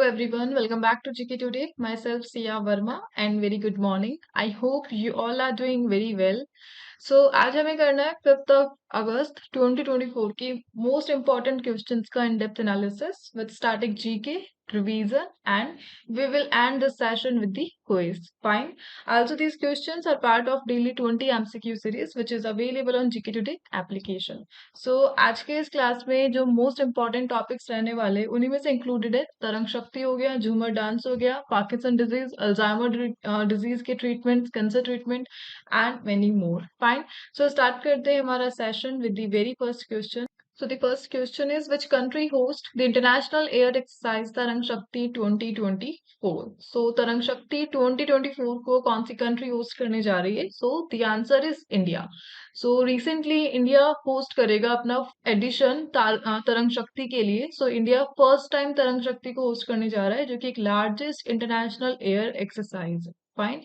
everyone, welcome back to GK Today. Myself Sia Verma and very good morning. I hope you all are doing very well. आज हमें करना है 5th of अगस्त 2024 की most important questions का in depth analysis with static GK revision and we will end this session with the quiz. Fine. Also, these questions are part of daily 20 MCQ series which is available on GK Today application. आज के इस class में जो most important topics रहने वाले उन्हीं में से इंक्लूडेड है तरंग शक्ति हो गया, झूमर डांस हो गया, पार्किंसन डिजीज, अल्जाइमर डिजीज के treatment, cancer treatment and many more. Fine. Start करते हैं हमारा session with the very first question. So the first question is, which country hosts the International Air Exercise Tarang Shakti 2024? So Tarang Shakti 2024 को कौन सी country host करने जा रही है? So the answer is India. So recently India host करेगा अपना addition तरंग शक्ति के लिए. So India फर्स्ट टाइम तरंग शक्ति को होस्ट करने जा रहा है जो कि एक लार्जेस्ट इंटरनेशनल एयर एक्सरसाइज है. फाइन.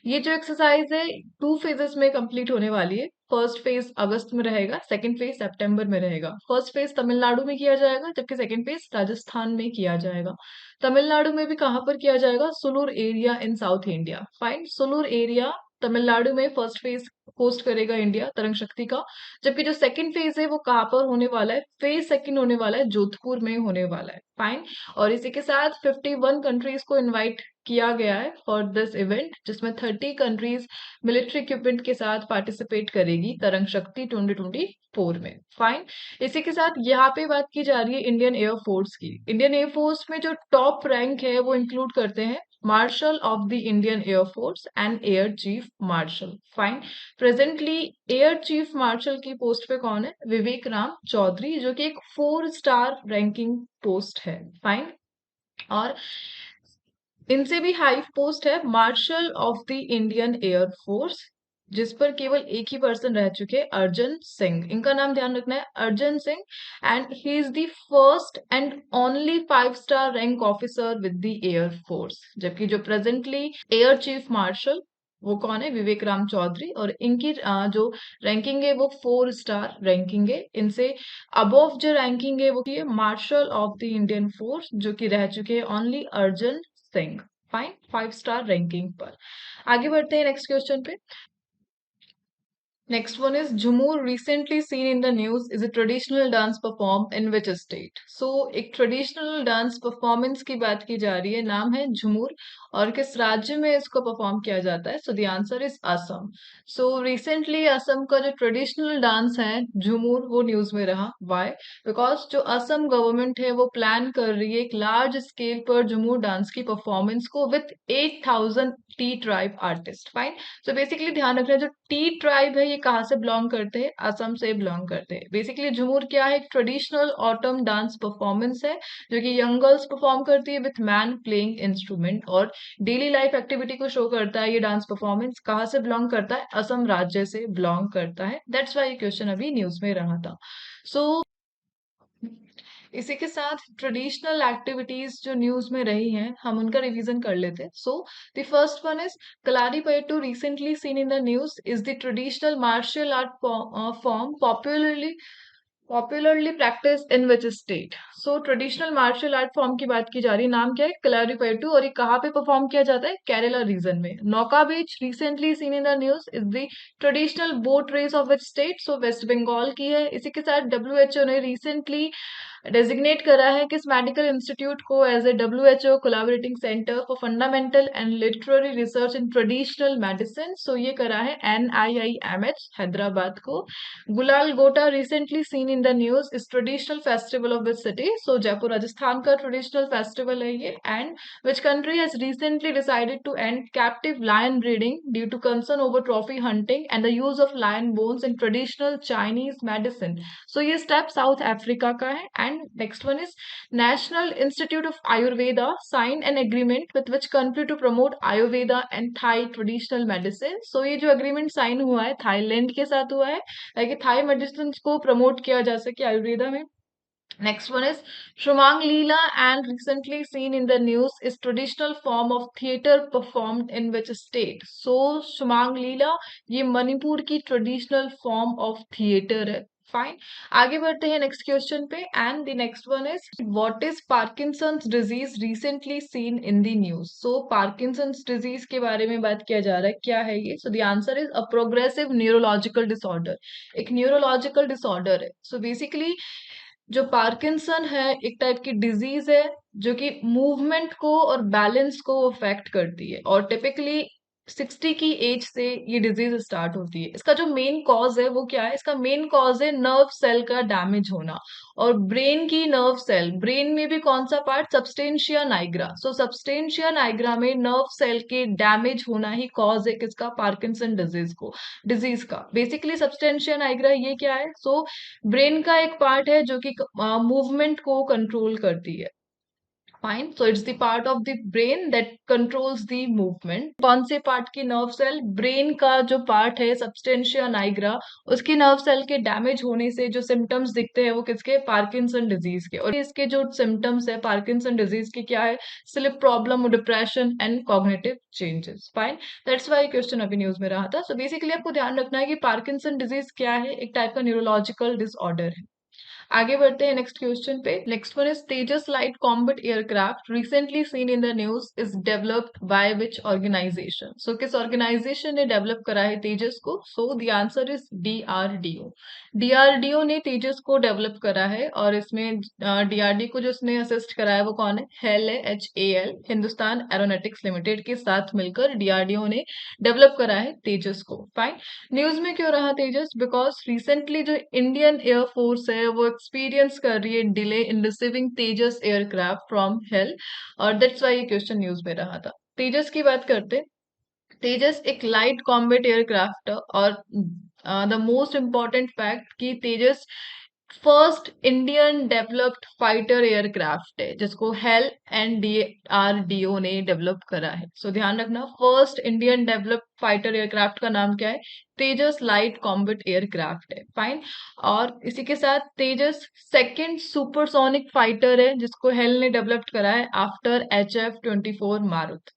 ये जो एक्सरसाइज है 2 फेजेस में कंप्लीट होने वाली है. फर्स्ट फेज अगस्त में रहेगा, सेकंड फेज सितंबर में रहेगा. फर्स्ट फेज तमिलनाडु में किया जाएगा जबकि सेकंड फेज राजस्थान में किया जाएगा. तमिलनाडु में भी कहां पर किया जाएगा? Sulur area in south India. Fine. Sulur area Tamil Nadu में फर्स्ट फेज होस्ट करेगा इंडिया तरंग शक्ति का. जबकि जो सेकंड फेज है वो कहां पर होने वाला है? फेज सेकंड होने वाला है जोधपुर में होने वाला है. फाइन. और इसी के साथ 51 कंट्रीज को इनवाइट किया गया है फॉर दिस इवेंट जिसमें 30 कंट्रीज मिलिट्री इक्विपमेंट के साथ पार्टिसिपेट करेगी तरंग शक्ति 2024 में. फाइन. इसी के साथ यहाँ पे बात की जा रही है इंडियन एयरफोर्स की. इंडियन एयरफोर्स में जो टॉप रैंक है वो इंक्लूड करते हैं marshal of the Indian air force and air chief marshal. Fine. Presently air chief marshal की पोस्ट पे कौन है? विवेक राम चौधरी, जो कि एक 4 स्टार रैंकिंग पोस्ट है. फाइन. और इनसे भी हाई पोस्ट है marshal of the Indian air force जिस पर केवल एक ही पर्सन रह चुके, अर्जन सिंह. इनका नाम ध्यान रखना है, Arjan Singh. And he is the first and only 5 star rank officer with the air force. जबकि जो प्रेजेंटली एयर चीफ मार्शल वो कौन है? विवेक राम चौधरी. और इनकी जो रैंकिंग है वो 4 स्टार रैंकिंग है. इनसे अबोव जो रैंकिंग है वो की है marshal of the Indian force जो कि रह चुके हैं only Arjan Singh. Fine. 5 star ranking पर. आगे बढ़ते हैं नेक्स्ट क्वेश्चन पे. Next one is Jhumur recently seen in the news is a traditional dance performed in which state? So एक traditional dance performance की बात की जा रही है, नाम है झुमूर. और किस राज्य में इसको परफॉर्म किया जाता है? So the answer is Assam. So recently Assam का जो ट्रेडिशनल डांस है झुमूर वो न्यूज में रहा. Why? Because जो असम गवर्नमेंट है वो प्लान कर रही है एक लार्ज स्केल पर झुमूर डांस की परफॉर्मेंस को with 8,000 T tribe artist. Fine. तो बेसिकली ध्यान रखना है जो टी ट्राइब है ये कहाँ से बिलोंग करते हैं? असम से बिलोंग करते हैं. बेसिकली झुमूर क्या है? एक ट्रेडिशनल ऑटम डांस परफॉर्मेंस है जो कि यंग गर्ल्स परफॉर्म करती है विथ मैन प्लेइंग इंस्ट्रूमेंट. और डेली लाइफ एक्टिविटी को शो करता है ये डांस परफॉर्मेंस. कहाँ से बिलोंग करता है? असम राज्य से बिलोंग करता है. दैट्स वाई ये क्वेश्चन अभी न्यूज में रहा था. सो इसी के साथ ट्रेडिशनल एक्टिविटीज जो न्यूज में रही हैं हम उनका रिवीजन कर लेते हैं. So the first one is Kalaripayattu recently seen in the news is the traditional martial art form popularly practice in which state? So traditional martial art form की बात की जा रही है, नाम क्या है? कलारीपयट्टू. और ये कहाँ पे परफॉर्म किया जाता है? केरला रीजन में. Nauka Baich recently seen in the news is the traditional boat race of which state? So West Bengal की है. इसी के साथ डब्ल्यूएचओ ने रिसेंटली डेजिग्नेट करा है किस मेडिकल इंस्टीट्यूट को as a WHO collaborating centre for fundamental and literary research in traditional medicine? So ये करा है NIIMH हैदराबाद को. Gulal Gota recently seen in the news is traditional festival of which city? So Jaipur Rajasthan का traditional festival है ये. And which country has recently decided to end captive lion breeding due to concern over trophy hunting and the use of lion bones in traditional Chinese medicine? So ये step South Africa का है. And next one is national institute of Ayurveda sign an agreement with which country to promote Ayurveda and Thai traditional medicine? So ये जो agreement sign हुआ है Thailand के साथ हुआ है ताकि थाई मेडिसिन को प्रमोट किया जा सके आयुर्वेदा में. Next one is Shumang Leela and recently seen in the news is traditional form of theatre performed in which state? So Shumang Leela ये मणिपुर की traditional form of theatre है. फाइन। आगे बढ़ते हैं नेक्स्ट क्वेश्चन पे and the next one is what is Parkinson's disease recently seen in the news. So Parkinson's disease के बारे में बात किया जा रहा है, क्या है ये? सो the answer is a progressive neurological disorder. एक न्यूरोलॉजिकल डिसऑर्डर है। सो बेसिकली जो पार्किंसन है एक टाइप की डिजीज है जो कि मूवमेंट को और बैलेंस को अफेक्ट करती है, और टिपिकली 60 की एज से ये डिजीज स्टार्ट होती है। इसका जो मेन कॉज है वो क्या है? इसका मेन कॉज है नर्व सेल का डैमेज होना, और ब्रेन की नर्व सेल, ब्रेन में भी कौन सा part? Substantia nigra. So substantia nigra में नर्व सेल के डैमेज होना ही कॉज है किसका? पार्किंसन डिजीज का। बेसिकली सबस्टेंशिया नाइग्रा ये क्या है? सो ब्रेन का एक पार्ट है जो कि मूवमेंट को कंट्रोल करती है। Fine. So it's the part of the brain that controls the movement. कौन से पार्ट की नर्व सेल? ब्रेन का जो पार्ट है सबस्टेंशिया नाइग्रा, उसकी नर्व सेल के डैमेज होने से जो सिम्टम्स दिखते हैं वो किसके? पार्किंसन डिजीज के। और इसके जो सिम्टम्स है पार्किंसन डिजीज के क्या है? Slip problem, depression and cognitive changes. Fine. That's why question अभी न्यूज में रहा था। सो बेसिकली आपको ध्यान रखना है कि पार्किंसन डिजीज क्या है? एक टाइप का न्यूरोलॉजिकल डिसऑर्डर है। आगे बढ़ते हैं नेक्स्ट क्वेश्चन पे। Next one is Tejas light combat aircraft recently seen in the news is developed by which organisation. So किस ऑर्गेनाइजेशन ने डेवलप करा है तेजस को? So the answer is DRDO. DRDO ने तेजस को डेवलप करा है, और इसमें डीआरडीओ को जिसने असिस्ट करा है वो कौन है? हेल है, HAL, हिंदुस्तान एरोनॉटिक्स लिमिटेड के साथ मिलकर डीआरडीओ ने डेवलप करा है तेजस को। फाइन। न्यूज में क्यों रहा तेजस? बिकॉज रिसेंटली जो इंडियन एयरफोर्स है वो एक्सपीरियंस कर रही है delay in receiving Tejas aircraft from hello, और दैट्स वाई ये क्वेश्चन न्यूज में रहा था। तेजस की बात करते। तेजस एक लाइट कॉम्बैट एयरक्राफ्ट है, और द मोस्ट इंपॉर्टेंट फैक्ट कि Tejas first Indian developed fighter aircraft है जिसको हेल एंड DRDO ने डेवलप करा है। सो ध्यान रखना, first Indian developed fighter aircraft का नाम क्या है? तेजस लाइट कॉम्बैट एयरक्राफ्ट है। फाइन। और इसी के साथ तेजस सेकंड सुपरसोनिक फाइटर है जिसको हेल ने डेवलप करा है आफ्टर HF-24 मारुत।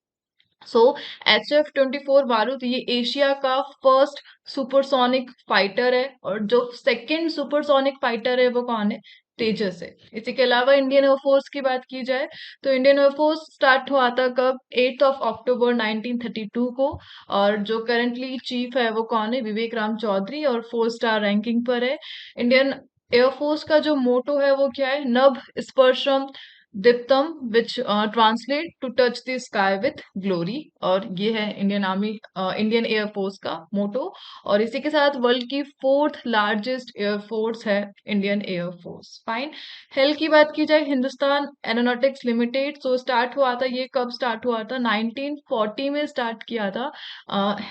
सो HF-24 बारूद ये एशिया का फर्स्ट सुपरसोनिक फाइटर है, और जो सेकंड सुपरसोनिक फाइटर है वो कौन है? तेजस है। इसी के अलावा इंडियन एयरफोर्स की बात की जाए तो इंडियन एयरफोर्स स्टार्ट हुआ था कब? 8 अक्टूबर 1932 को, और जो करंटली चीफ है वो कौन है? विवेक राम चौधरी, और 4 स्टार रैंकिंग पर है। इंडियन एयरफोर्स का जो मोटो है वो क्या है? नभ स्पर्शम दिप्तम, which translate to touch the sky with glory. और ये है इंडियन आर्मी, इंडियन एयरफोर्स का मोटो। और इसी के साथ वर्ल्ड की फोर्थ लार्जेस्ट एयरफोर्स है इंडियन एयरफोर्स। फाइन। हेल की बात की जाए, Hindustan aeronautics limited. So start हुआ था, ये कब स्टार्ट हुआ था? 1940 में स्टार्ट किया था।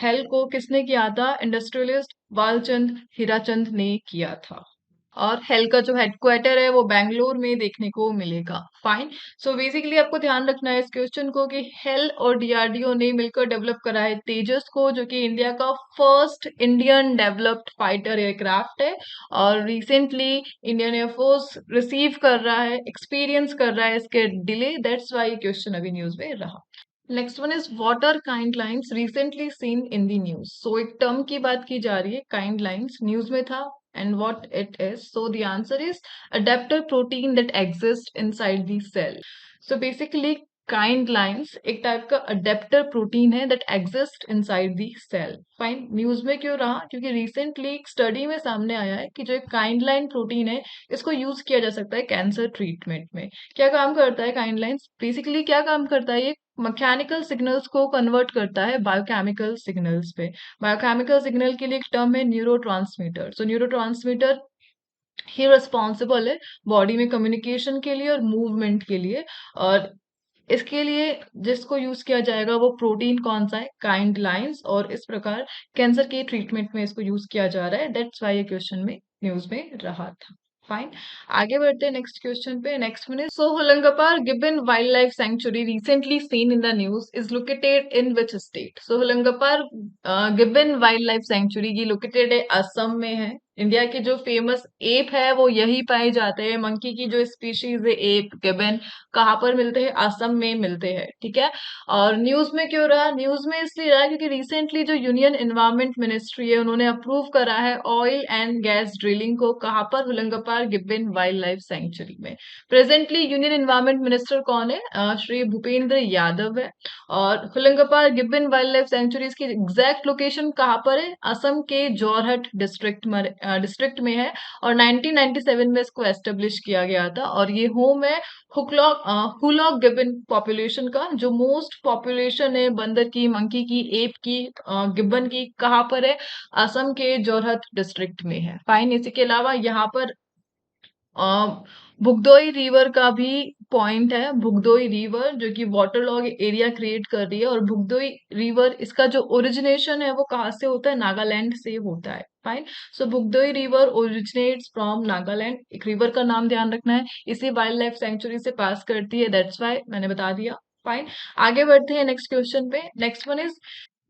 हेल को किसने किया था? इंडस्ट्रियलिस्ट बालचंद हीराचंद ने किया था। और हेल का जो हेडक्वार्टर है वो बैंगलोर में देखने को मिलेगा। फाइन। सो बेसिकली आपको ध्यान रखना है इस क्वेश्चन को कि हेल और डीआरडीओ ने मिलकर डेवलप करा है तेजस को, जो कि इंडिया का first Indian developed fighter aircraft है, और रिसेंटली इंडियन एयरफोर्स रिसीव कर रहा है, एक्सपीरियंस कर रहा है इसके डिले। दैट्स वाई क्वेश्चन अभी न्यूज में रहा। Next one is what are kind lines recently seen in the news. So एक टर्म की बात की जा रही है, काइंड लाइन्स न्यूज में था, and what it is. So the answer is adapter protein that exist inside the cell. So basically kindlins एक टाइप का अडेप्टर प्रोटीन है that exist inside the cell. Fine. News में क्यों रहा? क्योंकि recently एक स्टडी में सामने आया है कि जो एक काइंड लाइन प्रोटीन है इसको यूज किया जा सकता है कैंसर ट्रीटमेंट में। क्या काम करता है काइंड लाइन्स? बेसिकली क्या काम करता है? ये मैकेनिकल सिग्नल्स को कन्वर्ट करता है बायोकेमिकल सिग्नल्स पे। बायोकेमिकल सिग्नल के लिए एक टर्म है न्यूरोट्रांसमीटर। सो न्यूरोट्रांसमीटर ही रिस्पॉन्सिबल है बॉडी में कम्युनिकेशन के लिए और मूवमेंट के लिए, और इसके लिए जिसको यूज किया जाएगा वो प्रोटीन कौन सा है? Kind lines. और इस प्रकार कैंसर के ट्रीटमेंट में इसको यूज किया जा रहा है। दैट्स वाई ये क्वेश्चन में न्यूज में रहा था। फाइन। आगे बढ़ते हैं नेक्स्ट क्वेश्चन पे। Next one is so Hoollongapar gibbon wild life sanctuary recently seen in the news is located in which state. So Hoollongapar gibbon wild life sanctuary की लोकेटेड है असम में है। इंडिया के जो फेमस एप है वो यही पाए जाते हैं। मंकी की जो स्पीशीज है एप गिबन, कहाँ पर मिलते हैं? असम में मिलते हैं, ठीक है। और न्यूज में क्यों रहा? न्यूज में इसलिए रहा क्योंकि रिसेंटली जो यूनियन एनवायरमेंट मिनिस्ट्री है उन्होंने अप्रूव करा है ऑयल एंड गैस ड्रिलिंग को। कहाँ पर? हुलंगपार गिब्बन वाइल्ड लाइफ सेंचुरी में। प्रेजेंटली यूनियन एनवायरमेंट मिनिस्टर कौन है? श्री भूपेंद्र यादव है। और हुलंगपार गिब्बन वाइल्ड लाइफ सेंचुरी की एग्जैक्ट लोकेशन कहाँ पर है? असम के जोरहट डिस्ट्रिक्ट में है। और 1997 में इसको एस्टेब्लिश किया गया था और ये होम है हुलॉक गिब्बन पॉपुलेशन का। जो मोस्ट पॉपुलेशन है बंदर की, मंकी की, एप की, गिब्बन की, कहाँ पर है? असम के जोरहट डिस्ट्रिक्ट में है। फाइन। इसी के अलावा यहाँ पर अ, भुगदोई रिवर का भी पॉइंट है। भुगदोई रिवर जो कि वाटर लॉग एरिया क्रिएट कर रही है। और भुगदोई रिवर इसका जो ओरिजिनेशन है वो कहाँ से होता है? नागालैंड से होता है। Fine. So Bhogdoi river originates from Nagaland. एक रिवर का नाम ध्यान रखना है, इसी वाइल्ड लाइफ सेंचुरी से पास करती है, दैट्स वाई मैंने बता दिया। फाइन। आगे बढ़ते हैं नेक्स्ट क्वेश्चन पे।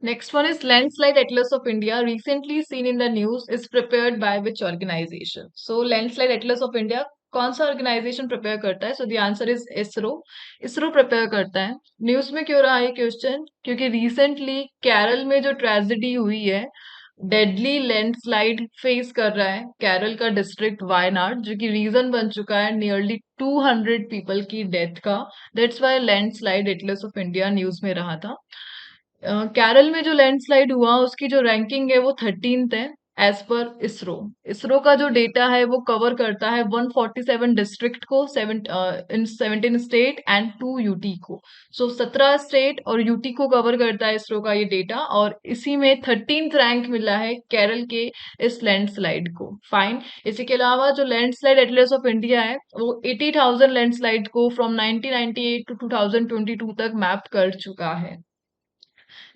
Next one is Landslide Atlas of India, recently seen in the news, is prepared by which organization? So Landslide Atlas of India कौन सा ऑर्गेनाइजेशन प्रिपेयर करता है? सो the answer is ISRO. ISRO prepare करता है। न्यूज में क्यों रहा ये क्वेश्चन? क्योंकि रिसेंटली केरल में जो ट्रेजेडी हुई है, डेडली लैंडस्लाइड फेस कर रहा है केरल का डिस्ट्रिक्ट वायनाड, जो कि रीजन बन चुका है नियरली 200 पीपल की डेथ का। That's why landslide Atlas of India news में रहा था। केरल में जो लैंडस्लाइड हुआ उसकी जो रैंकिंग है वो 13th है एज पर इसरो। इसरो का जो डेटा है वो कवर करता है 147 डिस्ट्रिक्ट को, इन 17 स्टेट एंड 2 यूटी को। सो 17 स्टेट और यूटी को कवर करता है इसरो का ये डेटा। और इसी में 13th रैंक मिला है केरल के इस लैंडस्लाइड को। फाइन। इसी के अलावा जो लैंडस्लाइड एटलस ऑफ इंडिया है वो 80,000 लैंडस्लाइड को फ्रॉम 1998 टू 2022 तक मैप कर चुका है।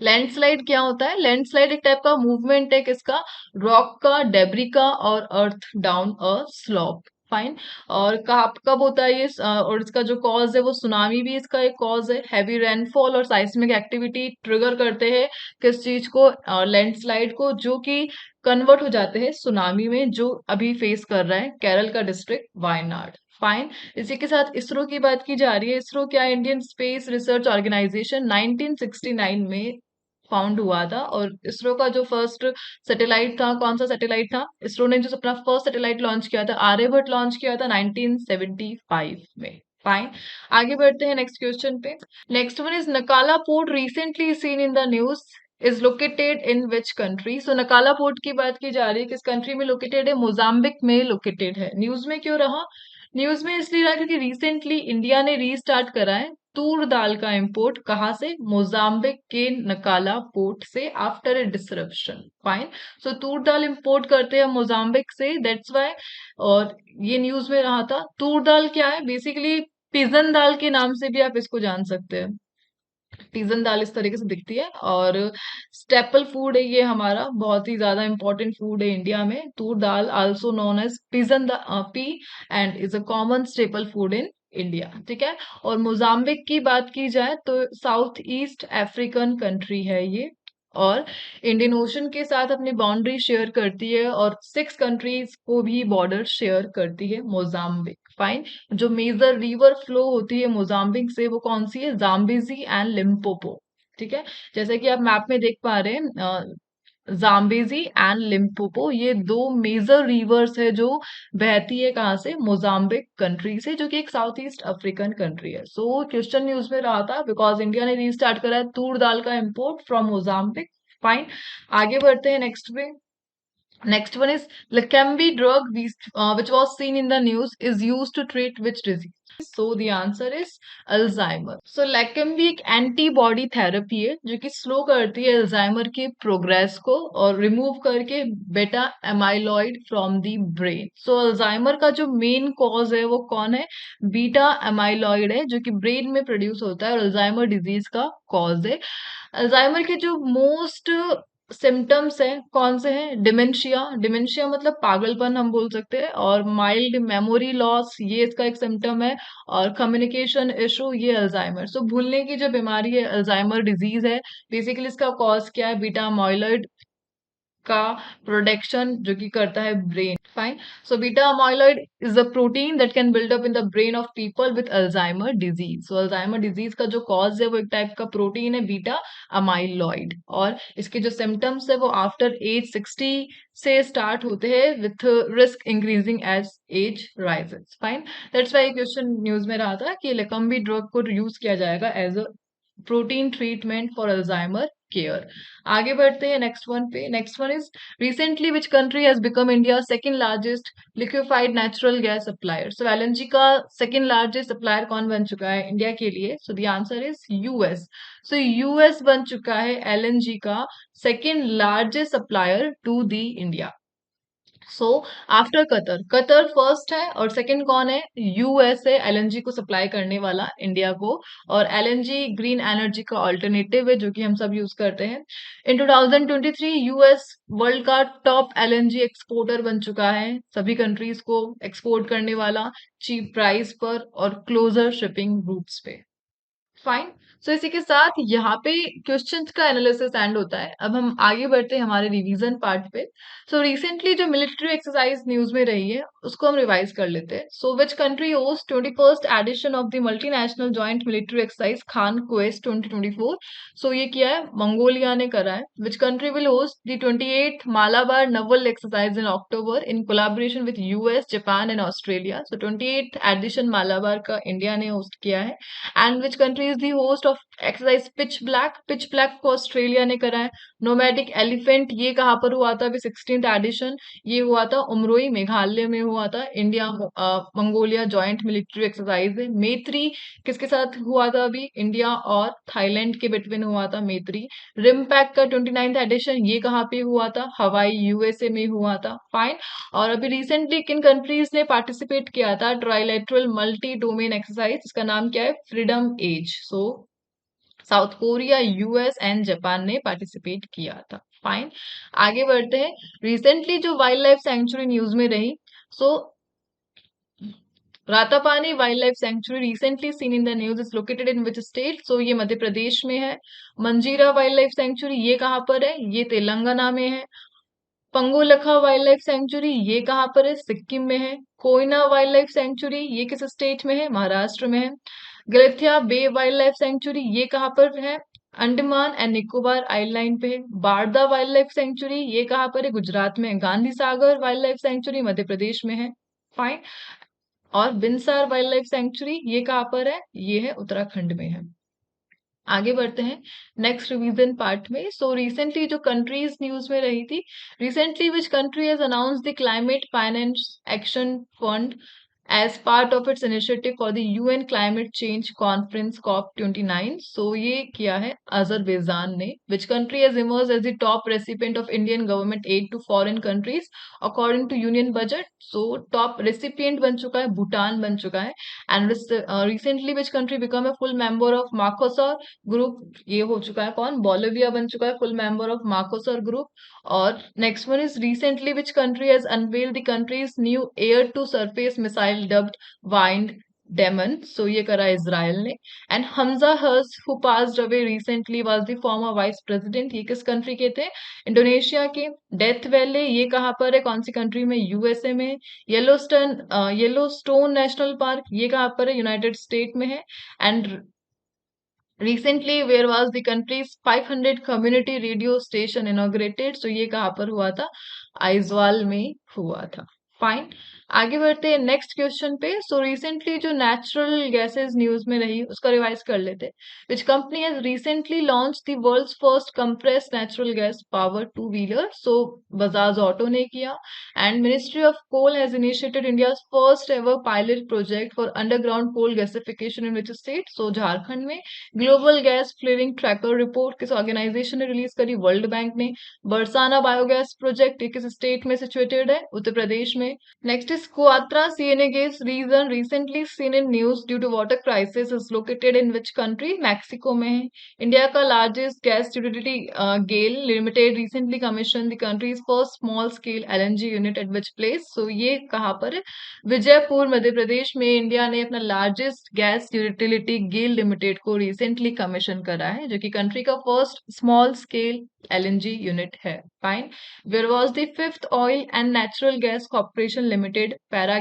लैंडस्लाइड क्या होता है? लैंडस्लाइड एक टाइप का मूवमेंट है किसका? रॉक का, डेब्री का और earth down a slope. Fine. और कब होता है ये? और इसका जो कॉज है वो सुनामी भी इसका एक कॉज है। हैवी रेनफॉल और साइस्मिक एक्टिविटी ट्रिगर करते हैं किस चीज को? लैंडस्लाइड को, जो कि कन्वर्ट हो जाते हैं सुनामी में, जो अभी फेस कर रहा है केरल का डिस्ट्रिक्ट वायनाड। फाइन। इसी के साथ इसरो की बात की जा रही है। इसरो क्या? इंडियन स्पेस रिसर्च ऑर्गेनाइजेशन 1969 में फाउंड हुआ था। और इसरो का जो फर्स्ट सैटेलाइट था, कौन सा सैटेलाइट था? इसरो ने जो अपना फर्स्ट सैटेलाइट लॉन्च किया था, आर्यभट्ट लॉन्च किया था 1975 में। फाइन। आगे बढ़ते हैं नेक्स्ट क्वेश्चन पे। Next one is Nacala port recently seen in the news is located in which country? So Nacala port की बात की जा रही है, किस कंट्री में लोकेटेड है? मोजाम्बिक में लोकेटेड है। न्यूज में क्यों रहा? न्यूज में इसलिए रहा क्योंकि रिसेंटली इंडिया ने रीस्टार्ट करा है तूर दाल का इंपोर्ट। कहाँ से? मोजाम्बिक के नकाला पोर्ट से after a disruption. Fine. So Toor dal import करते हैं मोजाम्बिक से, दैट्स वाई। और ये न्यूज में रहा था। तूर दाल क्या है? बेसिकली पिजन दाल के नाम से भी आप इसको जान सकते हैं। पिजन दाल इस तरीके से दिखती है और स्टेपल फूड है ये हमारा, बहुत ही ज्यादा इंपॉर्टेंट फूड है इंडिया में। Toor dal also known as pea and is a common staple food in India, ठीक है। और मोजाम्बिक की बात की जाए तो साउथ ईस्ट अफ्रीकन कंट्री है ये। और इंडियन ओशन के साथ अपनी बाउंड्री शेयर करती है और 6 कंट्रीज को भी बॉर्डर शेयर करती है मोजाम्बिक। फाइन। जो मेजर रिवर फ्लो होती है मोजाम्बिक से वो कौन सी है? जाम्बेजी एंड लिम्पोपो, ठीक है। जैसे कि आप मैप में देख पा रहे हैं, जाम्बेजी एंड लिम्पोपो ये दो मेजर रिवर्स है जो बहती है कहाँ से? मोजाम्बिक कंट्री से, जो कि एक साउथ ईस्ट अफ्रीकन कंट्री है। सो क्वेश्चन न्यूज में रहा था बिकॉज इंडिया ने रीस्टार्ट करा है तूर दाल का इंपोर्ट फ्रॉम मोजाम्बिक। फाइन। आगे बढ़ते हैं नेक्स्ट पे। Next one is Leqembi drug, which was seen in the news, is used to treat which disease? So the answer is Alzheimer. So Leqembi एक antibody therapy है जो कि slow करती है अल्जाइमर के प्रोग्रेस को और रिमूव करके बेटा amyloid from the brain. So Alzheimer का जो मेन कॉज है वो कौन है? बीटा एमाइलॉइड है जो कि ब्रेन में प्रोड्यूस होता है और अल्जाइमर डिजीज का कॉज है। अल्जाइमर के जो मोस्ट सिम्टम्स हैं कौन से हैं? डिमेंशिया, डिमेंशिया मतलब पागलपन हम बोल सकते हैं। और माइल्ड मेमोरी लॉस ये इसका एक सिम्टम है। और कम्युनिकेशन इशू ये अल्जाइमर। सो भूलने की जो बीमारी है अल्जाइमर डिजीज है। बेसिकली इसका कॉज क्या है? बीटा अमाइलॉइड का प्रोडक्शन जो कि करता है brain. Fine. So beta amyloid is a protein that can build up in the brain of people with Alzheimer disease. So Alzheimer disease का जो कॉज है वो एक टाइप का प्रोटीन है बीटा अमाइलॉइड, और इसके जो सिम्टम्स है वो आफ्टर एज 60 से स्टार्ट होते हैं with risk increasing as age rises. Fine. That's why question news में रहा था कि लेकम्बी ड्रग को यूज किया जाएगा as a protein treatment for Alzheimer care. आगे बढ़ते हैं नेक्स्ट वन पे। Next one is recently which country has become India second largest liquefied natural gas supplier. So LNG का सेकंड लार्जेस्ट सप्लायर कौन बन चुका है इंडिया के लिए? So the answer is US. So US बन चुका है एलएनजी का second largest supplier to the India. So after Qatar, Qatar first है और सेकंड कौन है? यूएसए एलएनजी को सप्लाई करने वाला इंडिया को, और एलएनजी ग्रीन एनर्जी का ऑल्टरनेटिव है जो कि हम सब यूज करते हैं। इन 2023 यूएस वर्ल्ड का टॉप एलएनजी एक्सपोर्टर बन चुका है, सभी कंट्रीज को एक्सपोर्ट करने वाला, चीप प्राइस पर और क्लोजर शिपिंग रूट्स पे। फाइन। सो इसी के साथ यहाँ पे क्वेश्चंस का एनालिसिस एंड होता है। अब हम आगे बढ़ते हैं हमारे रिवीजन पार्ट पे। सो रिसेंटली जो मिलिट्री एक्सरसाइज न्यूज में रही है उसको हम रिवाइज कर लेते हैं। So which country host 21st edition of the multinational joint military exercise Khaan Quest 2024? So ये किया है मंगोलिया ने करा है। Which country will host the 28th Malabar naval exercise in October in collaboration with US, Japan and Australia? So 28th edition Malabar का India ने host किया है। And which country is the host of exercise pitch black? Pitch black को Australia ने करा है। Nomadic elephant ये कहाँ पर हुआ था? अभी 16th एडिशन ये हुआ था उमरोई मेघालय में हुआ था। India Mongolia joint military exercise है। मैत्री किसके साथ हुआ था? अभी इंडिया और थाईलैंड के बिटवीन हुआ था मैत्री। रिमपैक का 29th एडिशन ये कहाँ पे हुआ था? हवाई यूएसए में हुआ था। फाइन। और अभी रिसेंटली किन कंट्रीज ने पार्टिसिपेट किया था ट्राइलेटरल मल्टी डोमेन एक्सरसाइज? इसका नाम क्या है? Freedom edge. So South Korea, US and Japan ने पार्टिसिपेट किया था। फाइन। आगे बढ़ते हैं। रिसेंटली जो वाइल्ड लाइफ सेंचुरी न्यूज में रही, so Ratapani wild life sanctuary recently seen in the news is located in which state? So ये मध्य प्रदेश में है। मंजीरा वाइल्ड लाइफ सेंचुरी ये कहाँ पर है? ये तेलंगाना में है। पंगोलखा वाइल्ड लाइफ सेंचुरी ये कहाँ पर है? सिक्किम में है। कोयना वाइल्ड लाइफ सेंचुरी ये किस स्टेट में है? महाराष्ट्र में है। गलेथिया बे वाइल्ड लाइफ सेंचुरी ये कहाँ पर है? अंडमान एंड निकोबार आइलैंड पे है। बारदा वाइल्ड लाइफ सेंचुरी ये कहाँ पर है? गुजरात में है। Gandhi Sagar wild life sanctuary Madhya Pradesh में है। फाइन। और बिनसार वाइल्ड लाइफ सेंचुरी ये कहाँ पर है? ये है उत्तराखंड में है। आगे बढ़ते हैं नेक्स्ट रिवीजन पार्ट में। सो रिसेंटली जो कंट्रीज न्यूज में रही थी, recently which country has announce the climate finance action fund as part of its initiative for the UN climate change conference COP 29? So ये किया है अजरबैजान ने। Which country has emerge as the top recipient of Indian government aid to foreign countries according to union budget? So top recipient बन चुका है भूटान बन चुका है। And recently which country become a full member of Mercosur group? ये हो चुका है कौन? बोलिविया बन चुका है full member of Mercosur group. और next one is recently which country has unveiled the country's new air to surface missile dubbed wind demon? So ये करा इजराइल ने। And Hamzah Haz who passed away recently was the former vice president, ये किस country के थे? Indonesia के। Death valley ये कहाँ पर है? कौन सी कंट्री में? यूएसए में। येलोस्टोन नेशनल पार्क ये कहाँ पर है? यूनाइटेड स्टेट में है। And recently where was the country's 500 community radio station inaugurated? So ये कहाँ पर हुआ था? आइजवाल में हुआ था। फाइन। आगे बढ़ते हैं नेक्स्ट क्वेश्चन पे। सो रिसेंटली जो नेचुरल गैसेस न्यूज में रही उसका रिवाइज कर लेते हैं। Which company has recently launch the world's first compressed natural gas power two wheeler? So Bajaj auto ने किया। And ministry of coal has initiated India's first ever pilot project for underground coal gasification in which state? So Jharkhand में। Global gas flaring tracker report किस organisation ने release करी? World bank ने। Barsana biogas project किस state में situated है? उत्तर प्रदेश में में। Next is Coatra Ciénegas region recently seen in news due to water crisis is located in which country? Mexico में है। इंडिया का largest gas utility GAIL Limited recently commissioned the country's first small scale LNG unit at which place? So ये कहाँ पर है? विजयपुर मध्य प्रदेश में India ने अपना largest gas utility GAIL limited को रिसेंटली कमीशन करा है जो कि कंट्री का first small scale LNG unit है। Fine. Where was the fifth oil and natural gas corporation limited para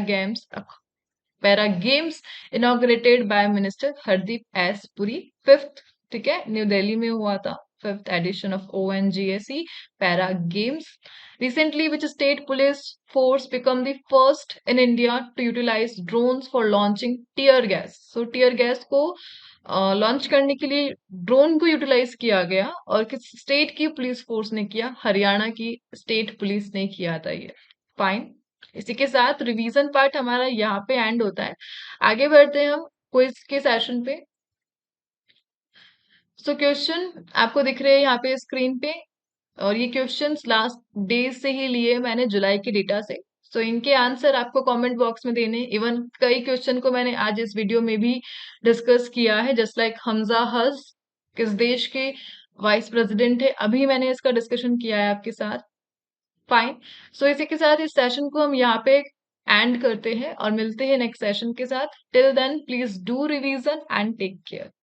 games inaugurated by minister Hardeep S Puri. Fifth, ठीक है, न्यू दिल्ली में हुआ था fifth edition of ONGSE para games. Recently, which state police force become the first in India to utilize drones for launching tear gas? So tear gas को launch करने के लिए drone को यूटिलाइज किया गया और किस स्टेट की पुलिस फोर्स ने किया? हरियाणा की स्टेट पुलिस ने किया था ये। फाइन। इसी के साथ रिवीजन पार्ट हमारा यहाँ पे एंड होता है। आगे बढ़ते हैं हम क्विज के सेशन पे। सो क्वेश्चन आपको दिख रहे हैं यहाँ पे स्क्रीन पे और ये क्वेश्चंस लास्ट डेज से ही लिए मैंने जुलाई के डेटा से। सो इनके आंसर आपको कमेंट बॉक्स में देने। इवन कई क्वेश्चन को मैंने आज इस वीडियो में भी डिस्कस किया है, जस्ट लाइक हमजा हज किस देश के वाइस प्रेसिडेंट है, अभी मैंने इसका डिस्कशन किया है आपके साथ। फाइन। सो इसी के साथ इस सेशन को हम यहाँ पे एंड करते हैं और मिलते हैं नेक्स्ट सेशन के साथ। Till then please do revision and take care.